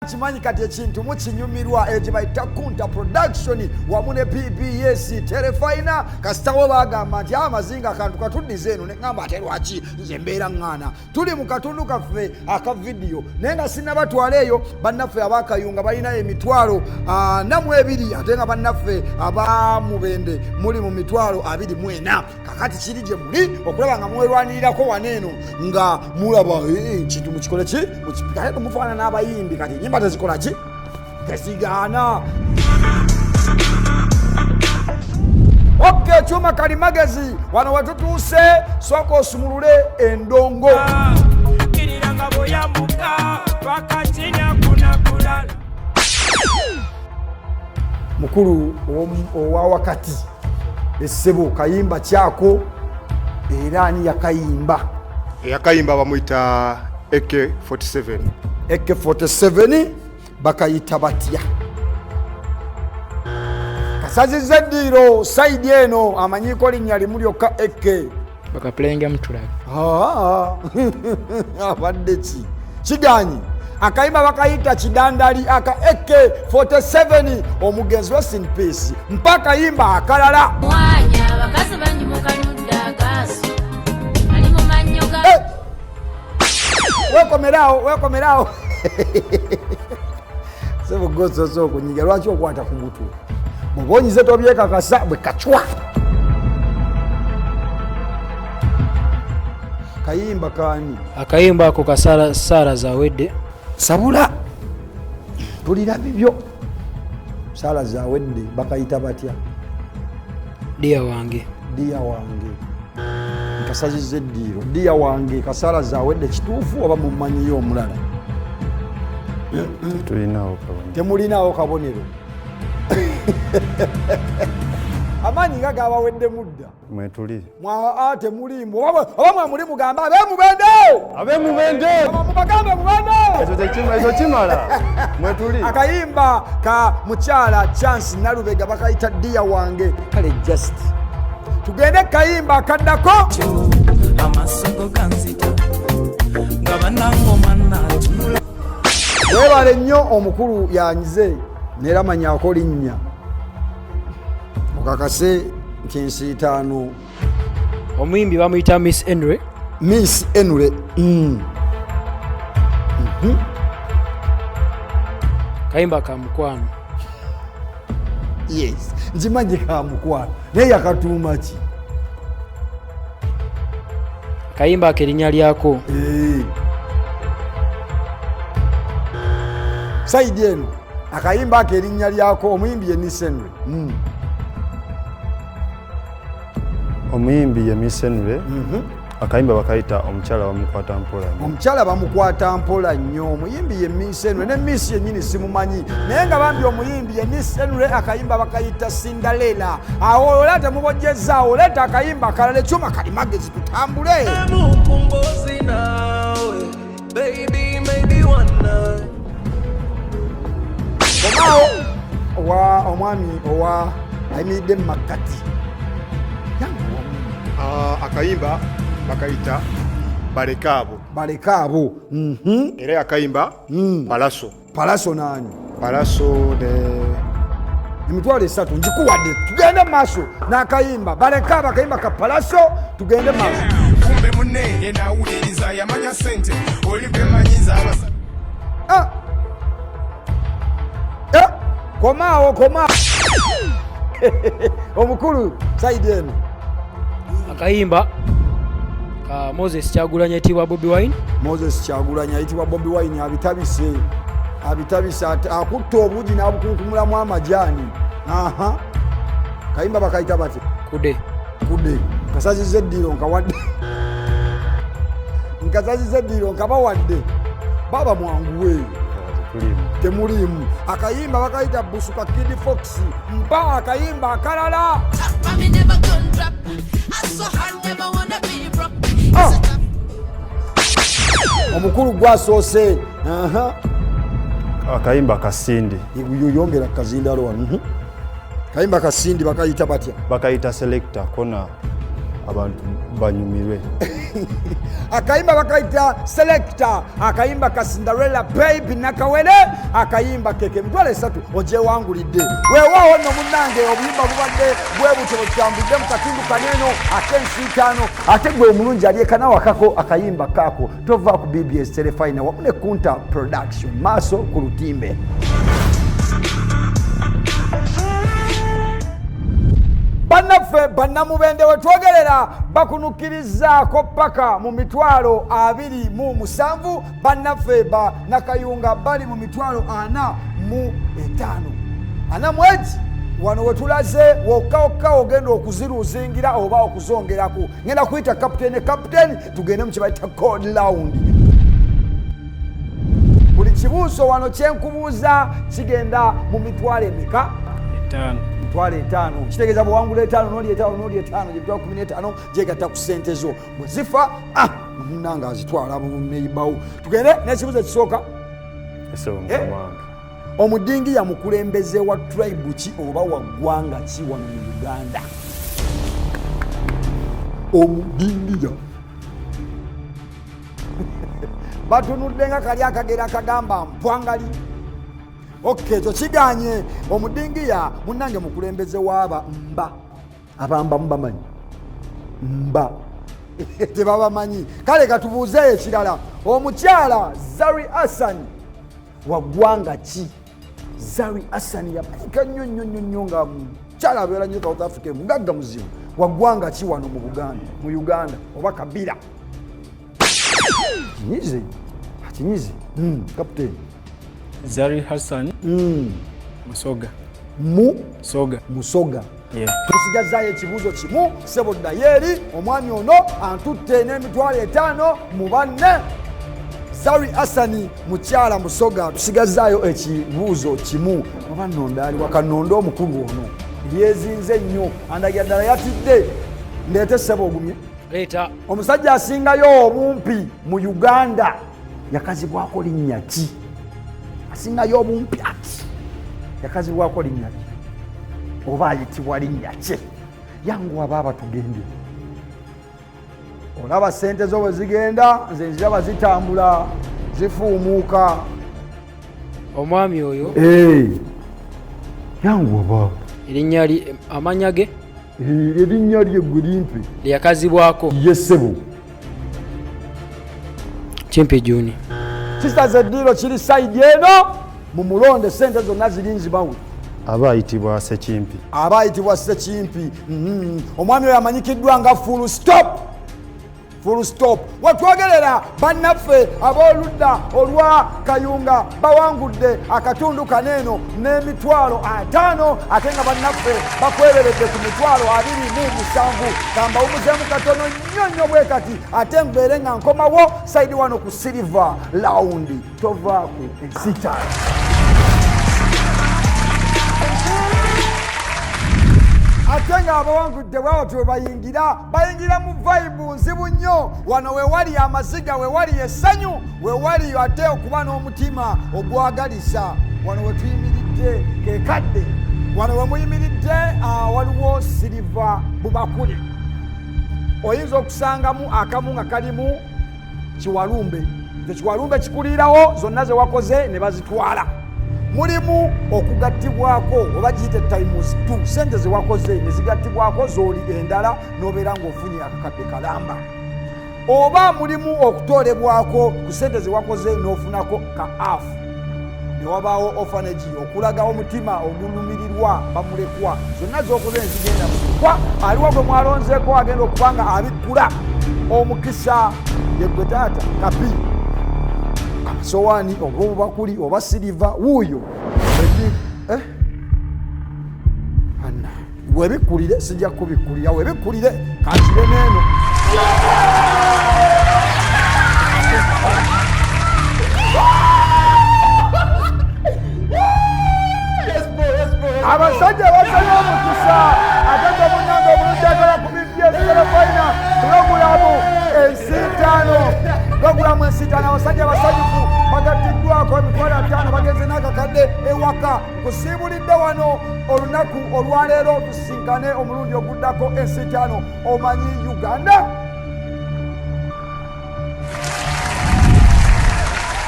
Kimanyi kati ekintu mukinyumirwa ekibayita kunta production wamu ne PBS telefina kasitawo bagamba nti amazinga akantu katuddize eno neŋŋamba ate lwaki nze mbeera ŋŋaana tuli mu katundu kaffe aka vidiyo naye nga sinnabatwala eyo bannaffe abakayunga balina emitwalo 42 ate nga bannaffe aba Mubende muli mu mitwalo 24 kakati kiri gye muli okulaba nga mwerwanirirako waneeno nga mulaba kintu mukikole ki mukipikate tumufaana n'abayimbi kati nyimba tezikola ki tezigaana. Chuma kalimagezi wano watutuuse sooka osumulule endongo kiriranga boyambuka twakatinya kunakula mukulu owa wakati essebo kayimba kyako era ani yakayimba bamuyita AK47 AK47 bakayita batya kasaziza eddiiro saidi eno amanyiko linnya limu lyokka AK bakapulenga mutulaga abadde ki kiganyi akayimba bakayita kidandali aka AK47 omugenzi wa sin peace mpaka yimba akalala mwanya bakazi banyimukanudda akaso ali mu manyoga wekomerawo sebo gososo okunyiga lwaki okwata ku mutwe mubonyize tobyekakasa bwe kacwa kayimba kani akayimba ako kasala sala zawedde sabula tulira bibyo sala zawedde bakayita batya dia wange nkasaziza eddiiro dia wange kasala zawedde kituufu oba mumanyiyo omulala temulinawo kabonero amaanyi nga gabawedde mudda mwetuli temulimu oba mwemuli mugamba Mubende mubagambe Mubende ezo kimala mwetuli akayimba ka mukyala Chance Nalubega bakayita dia wange kale just tugende kayimba akaddako amasoko kanzita nga banangomana webale nnyo omukulu yanyize neera manyako linnya okakase nkinsiitaano omuyimbi bamuyita Miss Enure kayimba ka mukwano yes nzimanyi ka mukwano naye yakatuuma ki kayimba kerinnya lyako saidi eno akayimba ako erinnya lyako omuyimbi ye Miss Enure omuyimbi ye Miss Enure akayimba bakayita omukyala bamukwata mpola nnyo omuyimbi ye Miss Enure ne Miss yennyini simumanyi naye nga bambi omuyimbi ye Miss Enure akayimba bakayita Cinderella awo ola temubojjezaawo oleeta akayimba akalala ekyuma kali magezi tutambule komaawo omwami owa ayimiridde mu makkati akayimba bakayita balekaabo era akayimba palaso nani palaso emitwalo 3 njikuwadde tugende maaso n'akayimba balekaabo akayimba ka palaso tugende maaso kumbe munne nawuliriza yamanya sente olibwemanyiza komaawo omukulu saidi eno akayimba ka Moses Kyagulanyi ayitibwa Bobi Wine ayitibwa Bobi Wine abitabise akutta obuugi n'abukunkumulamu amajaani kayimba bakayita bati kude nkasaziza eddiiro nkabawadde baba mwanguwe temulimu akayimba bakayita Busuka Kid Fox mpa akayimba akalala omukulu gwasoose akayimba kasindi yongera kazindalo wano kayimba kasindi bakayita batya bakayita selector kona abantu banyumirwe akayimba bakayita selector, akayimba ka Cinderella baby nakawere, akayimba keke emitwalo 3 ogyewangulidde. Weewaawo nno munnange obuyimba bubadde bwe butyo bukyambudde mu katundu kaneno ak'ensiitaano, ate gwe omulungi alyekana wakako akayimba kaako tova ku BBS Telefina wamu ne Kunta Production maaso ku lutimbe. Bannaffe bannamubende we twogerera bakunukirizaako paka mu mitwalo 27. Bannaffe ba Nakayunga bali mu mitwalo 45. Ana mwezi wano we tulaze wokka ogenda okuziruzingira oba okuzongerako. Ngenda kuyita kapiteeni tugende mu kye bayita code round. Buli kibuuzo wano kyenkubuuza kigenda mu mitwalo emeka? 5. Mitwalo 5. Kitegeeza bwewangula 5 n'oli 5 gyebitwalo 15 gyegatta ku ssente zo bwe zifa munnange azitwala neyibawo. Tugende n'ekibuuzo ekisooka. Omudingi yamukulembeze wa tribe ki oba wa ggwanga ki wano mu Uganda? Omudingiya batunudde nga kali akagera akagamba mpwangali. Ekyo kiganye. Omudingiya munnange mukulembeze waaba mba. Abamba mubamanyi mba tebabamanyi. Kale katubuuzeeyo ekirala. Omukyala Zari Hassan wa ggwanga ki? Zari Hassan yamanyika nnyo nga mukyala abeera nnyo South Africa, mugagga muzibu. Wa ggwanga ki wano mu Uganda oba kabira? Kinyize kapiteeni. Zari Hassan Musoga. Musoga. Tusigazaayo ekibuuzo kimu. Ssebo ddayo eri omwami ono antutte n'emitwalo 5 mu banne. Zari Hassan mukyala Musoga. Tusigazaayo ekibuuzo kimu. Oba nnondo ali wakanondo omukulu ono yeezinze nnyo andagira ddala yatidde. Ndeete ssebo ogumye. Leeta. Omusajja asingayo obumpi mu Uganda yakazibwako linnya ki? Asingayo obumpi ati yakazibwako linnya ki oba ayitibwa linnya ki? Yangu abaaba tugende. Olaba ssente zo bwe zigenda, nze nziraba zitambula zifuumuuka. Omwami oyo yangu abaaba erinnya amanya ge erinnya lye gwe limpe lyakazibwako yesebo Kimpi Juni. Sisters eddiiro kiri sayidi eno mu mulonde ssente zonna ziri nzibawe. Aba ayitibwa Ssekimpi. Omwami oyo amanyikiddwa nga full stop. Watwogerera bannaffe ab'oludda olwa Kayunga bawangudde akatundu kaneeno n'emitwalo 5 ate nga bannaffe bakweberedde ku mitwalo 27. Kamba umuzeemu katono nnyo bwe kati ate mbeere nga nkomawo sayidi wano ku silver round tovaaku ensitaano. Ate nga abawangudde bw'abatyo bayingira mu vibe nzibu nnyo. Wano we wali amaziga, we wali essanyu, we wali ate okuba n'omutima ogwagalisa. Wano we tuyimiridde kekadde. Wano we muyimiridde waliwo siliva bubakuli. Oyinza okusangamu akamu nga kalimu kiwalumbe. Ekiwalumbe kikulirawo zonna ze wakoze ne bazitwala. Mulimu okugattibwako oba giyite times 2 ssente ze wakoze ne zigattibwako z'oli endala n'obeera ng'ofunye akakadde kalamba. Oba mulimu okutoolebwako ku ssente ze wakoze n'ofunako ka half. Ne wabaawo orphanage okulaga omutima ogulumirirwa bamulekwa. Zonna z'okoze nezigenda kwa aliwo gwe mwalonzeeko agenda okuba nga abikkula omukisa ye gwe taata kapi. Sowaani oba obubakuli oba siliva wuuyo webikkulire sijja kubikkulira webikkulire kankire neeno. Abasajja basanye omukisa ate nga munnange omuluddagala ku BBS Telefina pulogulaamu ensiitaano. Abasajja basanyufu bagattiddwako emitwalo 5 bagenze n'akakadde ewaka. Kusiibulidde wano olunaku olwaleero tusinkane omulundi oguddako ensiitaano. Omanyi Uganda